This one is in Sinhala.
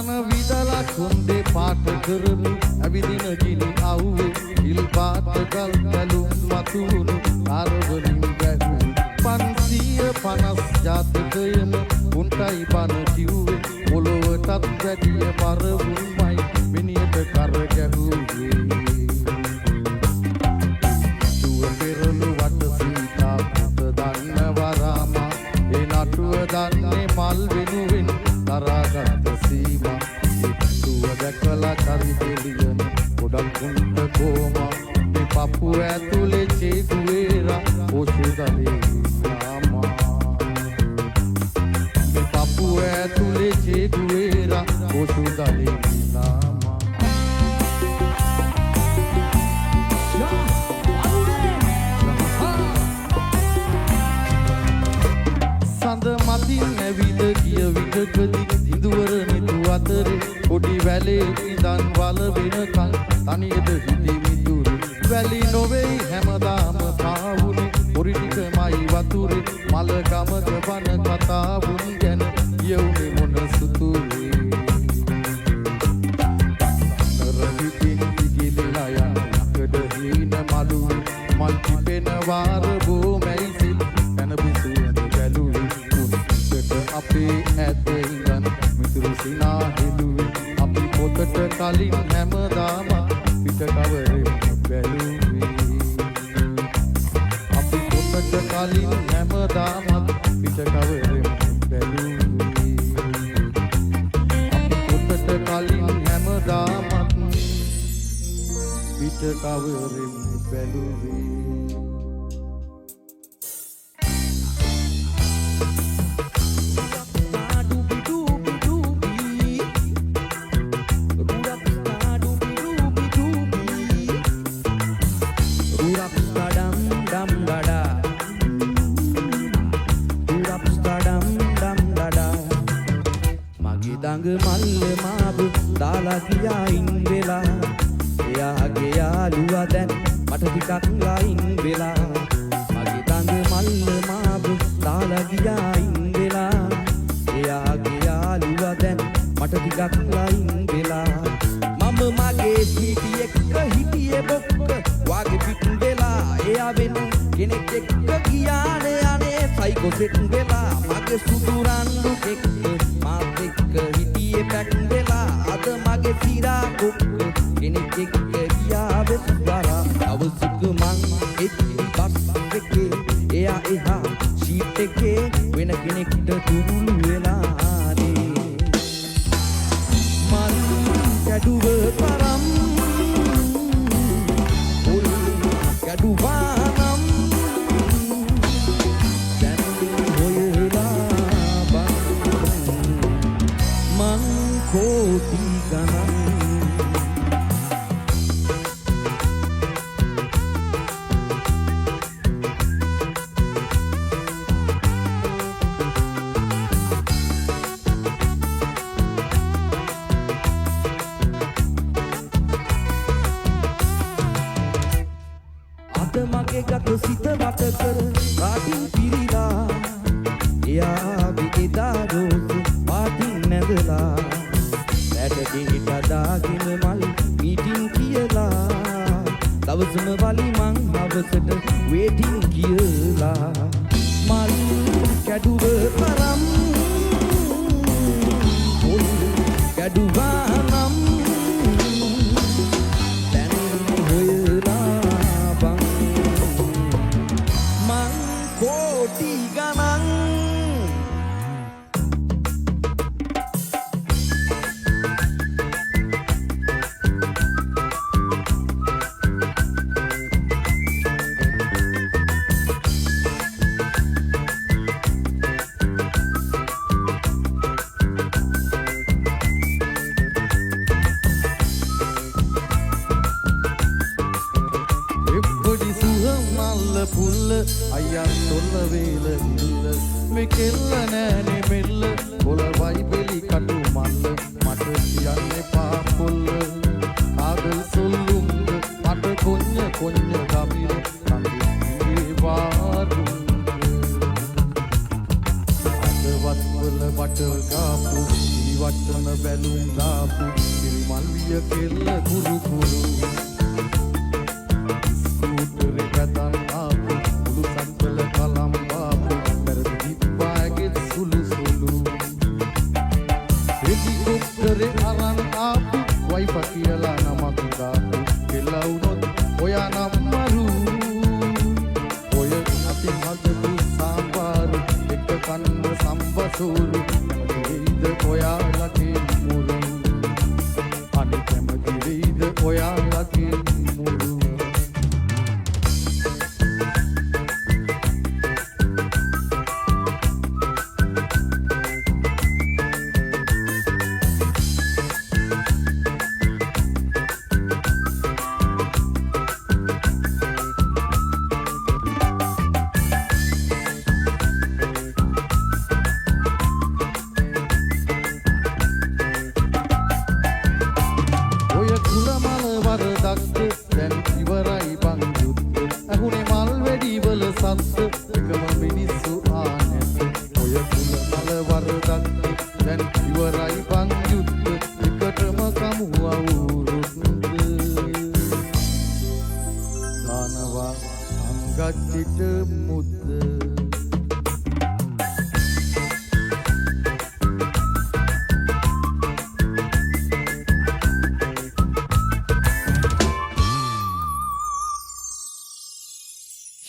කන විදලා කොන්දේ පාට කරමු ඇවිදින ගිනි අවුවේ ඉල් පාට ගල් බැලුම් මතුණු ආරවලින් ගැහුවේ 550 ජාතකයම උන්ටයි බන කිව්වේ පොළොවටත් වැඩිය බර වුන්මයි මිනියට කර ගැහුවේ දුව පෙරළු වට සීතා පුත දන්න වරාමා ඒ නටුව දන්නේ මල් වෙනුවෙන් තරාගත් සීමා දුව දැකලා කරි දෙලියන ගොඩක් උන්ට කොමා මේ පපු ඇතුලේ චේකුවේරා ඕෂුදලේ නාමා මේ පපු ඇතුලේ චේකුවේරා ඕෂුදලේ නාමා සඳ මතින් ඇවිද ගිය විටකදී ඉදුවර නිතු අතරේ පොඩි වැලේ ඉඳන් වල වෙනකන් තනියද හිටි මිතුරු වැලි නොවේයි හැමදාම පාවුනේ පොරි ටිකමයි වතුරේ මල ගමක වන කතාවුන් ගැන කියුනේ මොන සුතුවේ සඳර පිටින් දිගිලලා යන කඩ හීන මලුවේ මල් පිපෙන වාර බොමැයිසිල් කන බිසුවද ගැලුවේ කුත්තට අපේ ඇත ඉඳන් මිතුරු සිනා හෙළුවේ අපි පොතට කලින් හැමදාම පිට කවරේ බැලුවේ අපි පොතට කලින් හැමදාම පිට කවරේ බැලුවේ අපි පොතට කලින් හැමදාම පිට කවරේ බැලුවේ මල්ල මාව දාලා ගියා ඉන් වෙලා එයාගේ යාළුවා දැන් මට ටිකක් ලයින් වෙලා මගේ දඟ මල්ල මාව දාලා ගියා ඉන් වෙලා එයාගේ යාළුවා දැන් මට ටිකක් ලයින් වෙලා මම මගේ සීටි එක්ක හිටියේ බොක්ක වාගේ පිට වෙලා එයා වෙන කෙනෙක් එක්ක ගියානේ අනේ සයිකෝ සෙට් වෙලා මගේ සුදු රන්දු එක්ක මාත් එක්ක හිටියේ පැක් වෙලා අද මගේ සිරා කුක් කෙනෙක් එක්ක ගියා වෙස්වලා අවසුක මං එච්චි බස් එකේ එයා එහා ෂීට් එකේ වෙන කෙනෙක්ට තුරුළු වෙලානේ මන් කැඩුව තරම් උල් කැඩුවානම් koti ganan ata mage gata sita wata kar raatin pirila eya vigida rose paatin නැදලා ඇටදිහිට දාගෙන මල් මීටින් කියලා දවසම වලි මං හවසට වේටින් කියලා මල් කැඩුව තරම් පොල් කැඩුවා නම් දැන් හොයලා බං මං කෝටි ගණන් පුල්ල අයන් තොල්ල වේල ඉල්ල මේ කෙල්ල නෑනේ මෙල්ල පොළ වයිබෙලි කටු මල්ල මට කියන්න එපා පොල්ල ආගල් සොල්ලුම්ද මට කොඤ්ඤ කොඤ්ඤ ගමිල කන්දිේ වාරුම්ද අදවත් වල බට ගාපු වටන බැලුම් කෙල්ල කුරු කුරු ස්කූටරේ පැතන් ආපු මුළු සංකල කලම් ආපු පෙරදි දිප්පාගෙත් සුළු සුළු හෙලිකොප්ටරේ අරන් ආපු වයිෆා කියලා නමක් දාපු කෙල්ල වුණොත් ඔයා නම් මරු ඔය අතින් හදපු සාම්පාරු එක කන්න සම්බසූරු මදිරිද ඔයාලගේ මුරු අනිත් මදිරිද ඔයාලගේ මුරු වරදක්ද දැන් ඉවරයි බං යුද්ධ ඇහුනේ මල් වෙඩිවල සද්ද එකම මිනිස්සු ආනැත ඔය කුල මල වරදක්ද දැන් ඉවරයි බං යුද්ධ එකටම කමු අවුරුද්ද දානවා අංගච්චිට මුද